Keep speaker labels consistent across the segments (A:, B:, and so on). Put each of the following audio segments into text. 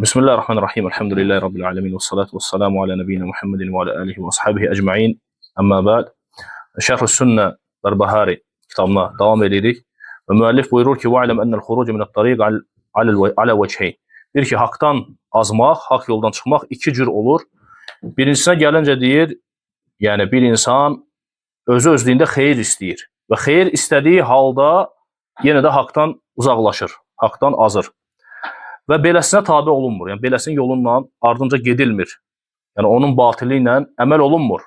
A: Bismillahirrahmanirrahim. Elhamdülillahi Rabbil alemin. Vessalatu vesselamu ala nebiyyina Muhammedin ve ala alihi ve ashabihi ecma'in. Amma ba'd. Şerh-ü Sünnə Bərbahari kitabına davam edirik. Və müəllif buyurur ki, "Va'lem ennel xuruc minət-tariq ala vechayn." Deyir ki, haqdan azmaq, haqq yoldan çıxmaq iki cür olur. Birincisinə gəlincə deyir, yəni bir insan özlüyündə xeyir istəyir və xeyir istədiyi halda yenə də haqdan uzaqlaşır, haqdan azır. Və beləsinə tabe olunmur. Yəni beləsinin yolundan ardınca gedilmir. Yəni onun batili ilə əməl olunmur.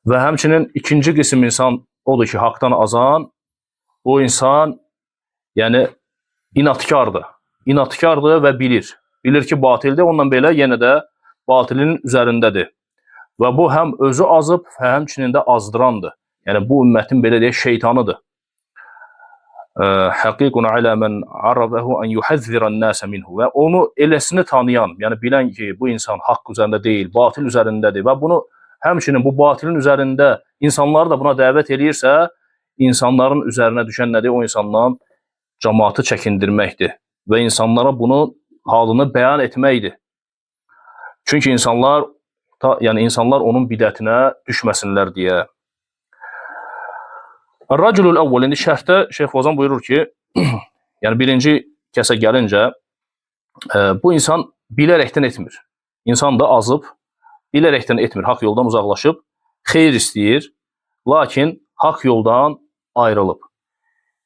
A: Və həmçinin ikinci qism insan odur ki, haqdan azan, bu insan yəni inatkardır. İnatkardır və bilir. Bilir ki, batildir, ondan belə yenə də batilin üzərindədir. Və bu həm özü azıb, həmçinin də azdırandır. Yəni bu ümmətin belə deyək şeytanıdır. Haqiqun ala men arrafahu an yuhazziran nas minhu. Və onu eləsini tanıyan, yəni bilən ki, bu insan haqq üzərində deyil, batil üzərindədir və bunu həmçinin bu batilin üzərində insanları da buna dəvət eləyirsə, insanların üzərinə düşən nədir? O insandan cəmaatı çəkindirməkdir və insanlara bunu halını bəyan etməkdir. Çünki insanlar onun bidətinə düşməsinlər deyə. Rəculul əvvəl, indi şərhdə Şeyx Fozan buyurur ki, yəni birinci kəsə gəlincə, bu insan bilərəkdən etmir. İnsan da azıb, bilərəkdən etmir, haqq yoldan uzaqlaşıb, xeyir istəyir, lakin haqq yoldan ayrılıb.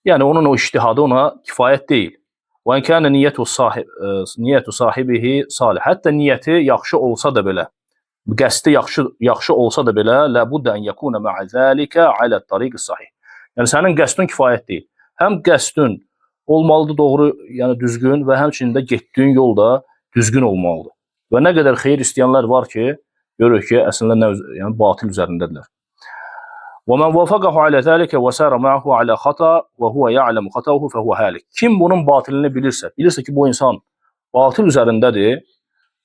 A: Yəni onun o iştihadı ona kifayət deyil. Və in kana niyyətu sahibihi salih. Hətta niyyəti yaxşı olsa da belə, qəsdi yaxşı olsa da belə, la budda an yakuna ma'a zalika ala tariqis sahih. Yəni sənin qəsdin kifayət deyil. Həm qəsdin olmalıdır doğru, yəni düzgün və həmçinin də getdiyin yol da düzgün olmalıdır. Və nə qədər xeyir istəyənlər var ki, görürük ki, əslində yəni batil üzərindədirlər. Və men vafaqahu ala zalika və sara ma'ahu ala xata və huwa ya'lamu xatahu fa huwa halik. Kim bunun batilini bilirsə ki, bu insan batil üzərindədir,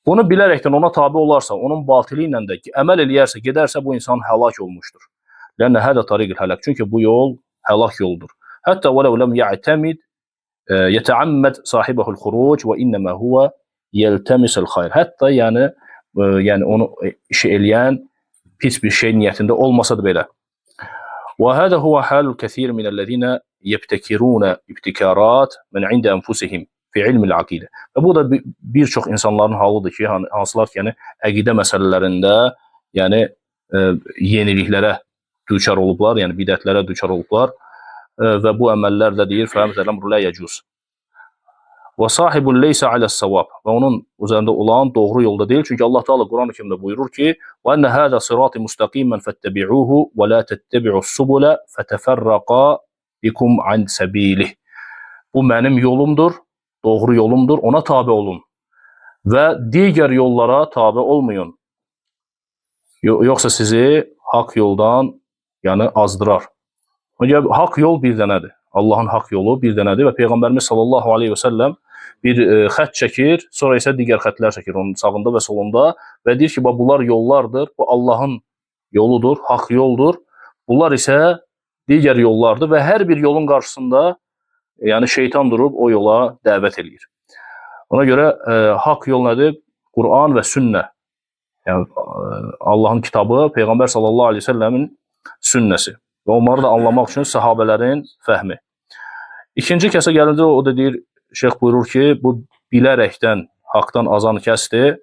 A: bunu bilərəkdən ona tabe olarsa, onun batili ilə də əməl eləyərsə, gedərsə bu insan həlak olmuşdur. Lənə hədə tariqil həlak. Çünki bu yol həlak yoldur. Hətta vələv ləm ya'tamid yetəamməd sahibəhul xuruc və innəmə huvə yeltəmisəl xayr. Hətta yəni onu işi eləyən pis bir şey niyyətində olmasa da belə. Və hədə huvə halul kəthir minəl-ləzinə yebtəkirunə ibtikarat mən ində ənfusihim fi ilmil aqidə. Və bu da bir çox insanların halıdır ki, hansılar ki, yəni əqidə məsələlərində yəni yeniliklərə düçar olublar, yəni bidətlərə düçar olublar və bu əməllər də deyir fəhəmzəl əmru la yəcuz. Və sahibul leysə aləs-savab. Və onun üzərində olan doğru yolda deyil. Çünki Allah Teala Quran-ı Kərimdə buyurur ki: "Və enne hada sirati mustaqiman fattabi'uhu və la tattabi'us-subula fatafarraqa bikum an sabilih." Bu mənim yolumdur, doğru yolumdur, ona tabe olun və digər yollara tabe olmayın. Yoxsa sizi haqq yoldan yəni azdırar. Haqq yol bir dənədir. Allahın haqq yolu bir dənədir və Peyğəmbərimiz sallallahu aleyhi və səlləm bir xət çəkir, sonra isə digər xətlər çəkir onun sağında və solunda və deyir ki, bunlar yollardır, bu Allahın yoludur, haqq yoldur. Bunlar isə digər yollardır və hər bir yolun qarşısında yəni şeytan durub o yola dəvət eləyir. Ona görə haqq yol nədir? Quran və sünnə. Yəni Allahın kitabı, Peyğəmbər sallallahu aleyhi və səlləmin sünnəsi. Və onları da anlamaq üçün səhabələrin fəhmi. İkinci kəsə gəlincə, o da deyir, Şeyx buyurur ki, bu bilərəkdən haqdan azan kəsdir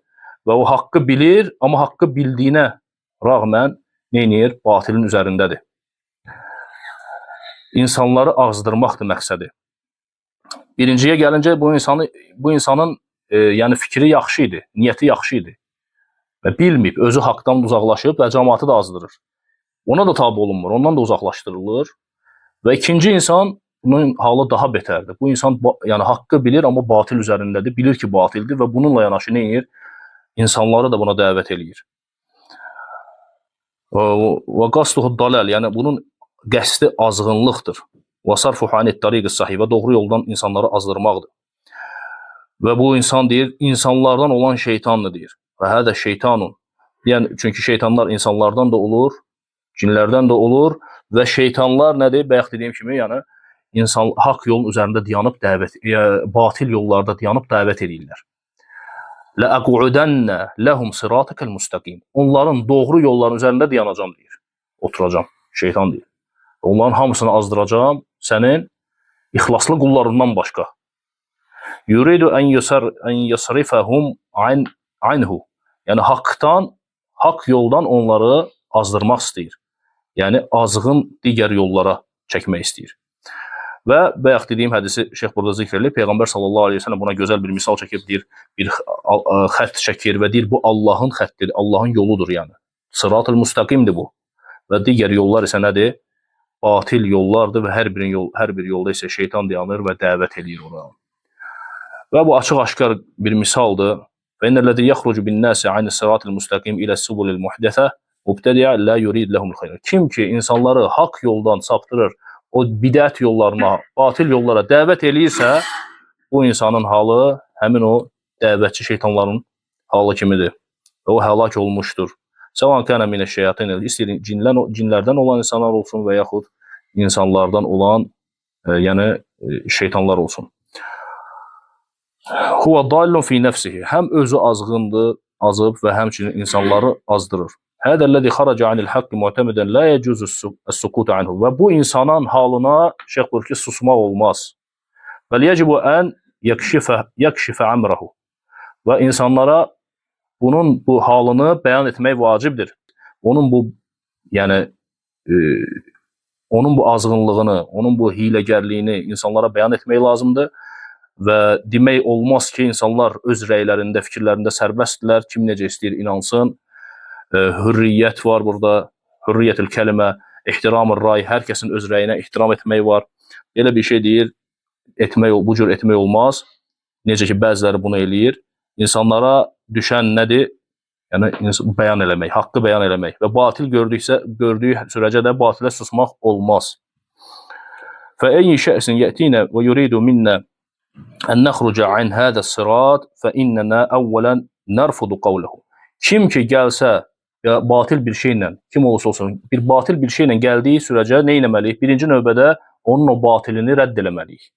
A: və o haqqı bilir, amma haqqı bildiyinə rağmen neynir? Batilin üzərindədir. İnsanları azdırmaqdır məqsədi. Birinciyə gəlincə, bu insanın yəni fikri yaxşı idi, niyyəti yaxşı idi və bilməyib, özü haqdan uzaqlaşıb və cəmaatı da azdırır. Ona da tabi olunmur, ondan da uzaqlaşdırılır. Və ikinci insan, bunun halı daha betərdir. Bu insan yəni haqqı bilir, amma batil üzərindədir, bilir ki, batildir və bununla yanaşı neyir? İnsanları da buna dəvət eləyir. Və qasduhu dalal, yəni bunun qəsdi azğınlıqdır. Və sarfuhu anit tariqis sahih, və doğru yoldan insanları azdırmaqdır. Və bu insan deyir, insanlardan olan şeytandır deyir. Və hədə şeytanun. Yəni, çünki şeytanlar insanlardan da olur, cinlərdən də olur və şeytanlar nədir? Bayaq dediyim kimi, yəni insan haqq yolun üzərində dayanıb batil yollarda dayanıb dəvət edirlər. La'qudanna lahum siratakal mustaqim. Onların doğru yolların üzərində dayanacağam deyir. Oturacağam. Şeytan deyir. Onların hamısını azdıracağam sənin ixlaslı qullarından başqa. Yuridu an yasrifahum anhu. Yəni haqq yoldan onları azdırmaq istəyir. Yəni azğın digər yollara çəkmək istəyir. Və bayaq dediyim hədisi Şeyx burada zikr edir. Peyğəmbər sallallahu əleyhi və səlləm buna gözəl bir misal çəkib deyir, bir xətt çəkir və deyir bu Allahın xəttidir, Allahın yoludur yəni. Sırat-ül müstəqimdir bu. Və digər yollar isə nədir? Batil yollardır və hər bir yolda isə şeytan dayanır və dəvət edir ora. Və bu açıq-aşkar bir misaldır. Və innellezî yəxrucu bin-nâsi anis-sirâtil müstəqim iles-subulil muhdəsə mubtədi'a la yurid lahumul xeyr. Kim ki insanları haqq yoldan saptırır, o bidət yollarına, batil yollara dəvət eləyirsə, bu insanın halı həmin o dəvətçi şeytanların halı kimidir. Və o həlak olmuşdur. Səvan kana minəş-şeyatin, istəyir cinlərdən olan insanlar olsun və yaxud insanlardan olan yəni şeytanlar olsun. Huwa dallun fi nefsihi. Həm özü azğındır, azıb və həmçinin insanları azdırır. Hədəl-ləzi xaraca anil haqqi mu'tamidən la yecuzu as-sukut anhu. Və bu insanın halına şeyx buyurur ki, susmaq olmaz. Və yecibu an yakşifə amrahu. Və insanlara bunun bu halını bəyan etmək vacibdir. Onun bu yəni onun bu azğınlığını, onun bu hiləgərliyini insanlara bəyan etmək lazımdır. Və demək olmaz ki, insanlar öz rəylərində, fikirlərində sərbəstdirlər. Kim necə istəyir inansın. Hürriyyət var burada. Hürriyyətül kəlimə, ehtiramur ray. Hər kəsin öz rəyinə ehtiram etmək var. Belə bir şey deyir, bu cür etmək olmaz. Necə ki, bəziləri bunu eləyir. İnsanlara düşən nədir? Yəni, bəyan eləmək, haqqı bəyan eləmək. Və batil gördüyü sürəcə də batilə susmaq olmaz. Fə-eyyi şəxsin yətinə və yuridu minnə أن نخرج عن هذا الصراط فإننا أولا نرفض قوله. Kim ki gəlsə ya batil bir şeylə, kim olursa olsun, bir batil bir şeylə gəldiyi sürəcə nə etməliyik? Birinci növbədə onun o batilini rədd eləməliyik.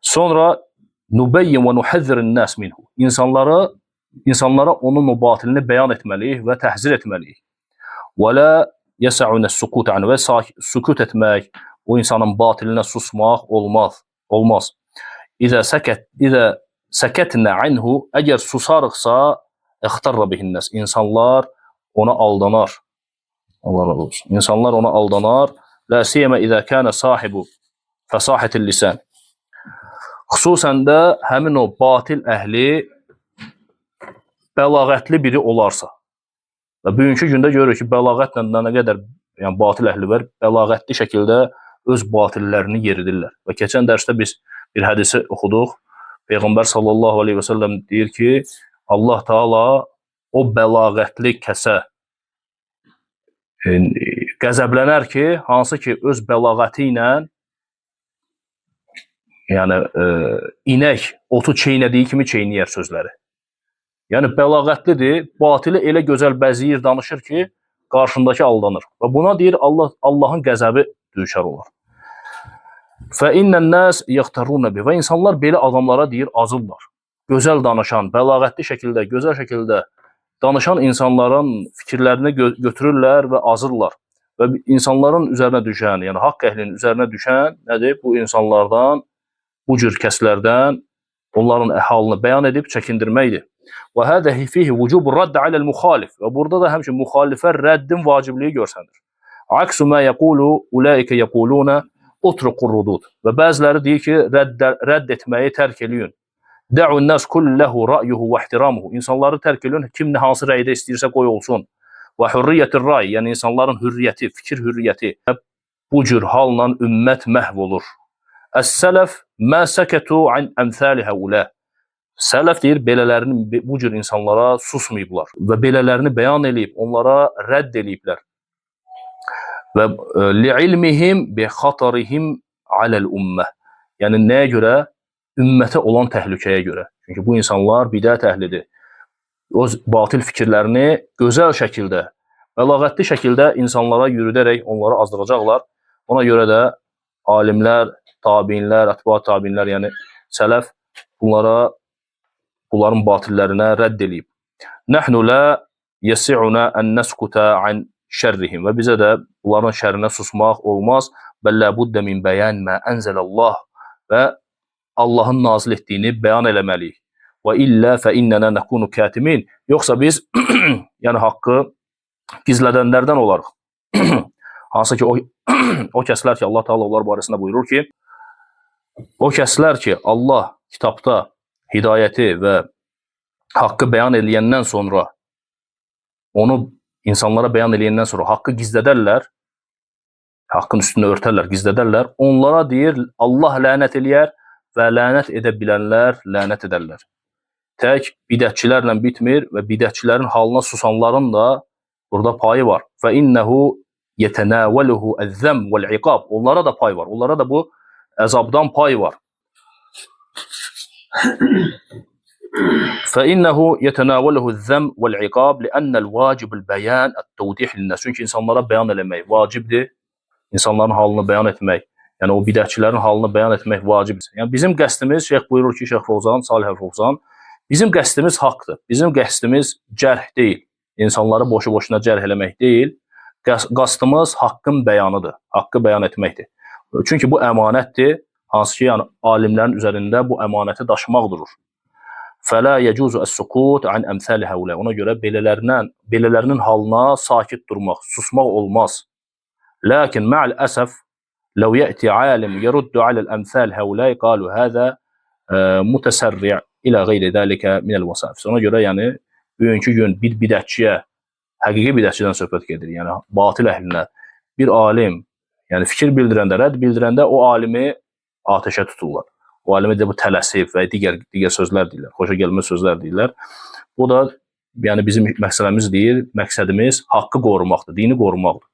A: Sonra nubayyin və nuhazzirin nas minhu. İnsanlara onun o batilini bəyan etməliyik və təhzir etməliyik. Və la yes'una as-sukut an və sükut etmək, o insanın batilinə susmaq olmaz. İzə səkətnə anhu, əgər susarıqsa, əxtarra bihinnəs. İnsanlar ona aldanar. Allah razı olsun. İnsanlar ona aldanar. La siyəmə izə kənə sahibu fəsahətil lisan. Xüsusən də həmin o batil əhli bəlağətli biri olarsa. Və bugünkü gündə görürük ki, bəlağətlə nə qədər yəni batil əhli var, bəlağətli şəkildə öz batillərini yeridirlər. Və keçən dərsdə biz bir hədisi oxuduq. Peyğəmbər sallallahu aleyhi və səlləm deyir ki, Allah Taala o bəlağətli kəsə qəzəblənər ki, hansı ki öz bəlağəti ilə yəni inək otu çeynədiyi kimi çeynəyər sözləri. Yəni bəlağətlidir, batili elə gözəl bəziyir, danışır ki, qarşındakı aldanır. Və buna deyir Allahın qəzəbi düşər olar. Fəinnən-nas yaxtaruna bi. Və insanlar belə adamlara deyir azırlar. Gözəl danışan, bəlağətli şəkildə, gözəl şəkildə danışan insanların fikirlərini götürürlər və azırlar. Və insanların üzərinə düşən, yəni haqq əhlinin üzərinə düşən nədir? Bu insanlardan, bu cür kəslərdən onların halını bəyan edib çəkindirməkdir. Və hədə fihi vücubur radd aləl-müxalif. Və burada da həmçinin müxalifə rəddin vacibliyi görsənir. Aksu ma yaqulu ulaika yaquluna utruqur rudud. Və bəziləri deyir ki, rədd etməyi tərk eləyin. Də'un nas kulluhu ra'yuhu və ihtiramuhu. İnsanları tərk eləyin, kim hansı rəydə istəyirsə qoy olsun. Və hürriyyətir ray, yəni insanların hürriyyəti, fikir hürriyyəti. Bu cür halla ümmət məhv olur. Əs-sələf mə səkətu an əmthali həulə. Sələf deyir, belələrini bu cür insanlara susmayıblar və belələrini bəyan eləyib, onlara rədd eləyiblər. Və li'ilmihim bi xatarihim aləl-ümmə. Yəni nəyə görə? Ümmətə olan təhlükəyə görə. Çünki bu insanlar bidət əhlidir. O batil fikirlərini gözəl şəkildə, bəlağətli şəkildə insanlara yürüdərək onları azdıracaqlar. Ona görə də alimlər tabinlər, ətba tabinlər, yəni sələf bunların batillərinə rədd eləyib. Nəhnu la yəsi'una an naskuta an şərrihim, və bizə də bunların şərrinə susmaq olmaz. Bəllə buddə min bəyan mə ənzəlallah, və Allahın nazil etdiyini bəyan eləməliyik. Və illə fə innənə nəkunu kətimin, yoxsa biz yəni haqqı gizlədənlərdən olarıq. Hansı ki o kəslər ki, Allah Teala onlar barəsində buyurur ki, o kəslər ki, Allah kitabda hidayəti və haqqı bəyan edəndən sonra, onu insanlara bəyan edəndən sonra haqqı gizlədərlər, haqqın üstünü örtərlər, gizlədərlər, onlara deyir, Allah lənət eləyər və lənət edə bilənlər lənət edərlər. Tək bidətçilərlə bitmir və bidətçilərin halına susanların da burada payı var. Və innəhu yetənəvəluhu əzzəm vəl-iqab. Onlara da pay var. Onlara da bu əzabdan pay var. فإنه يتناوله الذم والعقاب لأن الواجب البيان التوضيح للناس. Çünki insanlara bəyan eləmək vacibdir. İnsanların halını bəyan etmək, yəni o bidətçilərin halını bəyan etmək vacibdir. Yəni bizim qəsdimiz, Şeyx buyurur ki, Şeyx Fovzan, Salih Fovzan, bizim qəsdimiz haqqdır. Bizim qəsdimiz cərh deyil. İnsanları boşu-boşuna cərh eləmək deyil. Qasdımız haqqın bəyanıdır. Haqqı bəyan etməkdir. Çünki bu əmanətdir. Hansı ki, yəni alimlərin üzərində bu əmanəti daşımaq durur. Fələ yecuzu əs-sukut an əmsəli həulə. Ona görə belələrinin halına sakit durmaq, susmaq olmaz. Lakin ma'al əsəf, ləv yəti alim yeruddu aləl əmsəl həulə, qalu həzə mütəsərri' ilə qeyri dəlikə minəl vəsafis. Ona görə, yəni, bugünkü gün bir bidətçiyə, həqiqi bidətçidən söhbət gedir, yəni batil əhlinə, bir alim, yəni fikir bildirəndə, rədd bildirəndə o alimi ateşə tuturlar. O alimi də bu tələsib və digər sözlər deyirlər, xoşa gəlmə sözlər deyirlər. Bu da yəni bizim məqsədimiz deyil, məqsədimiz haqqı qorumaqdır, dini qorumaqdır.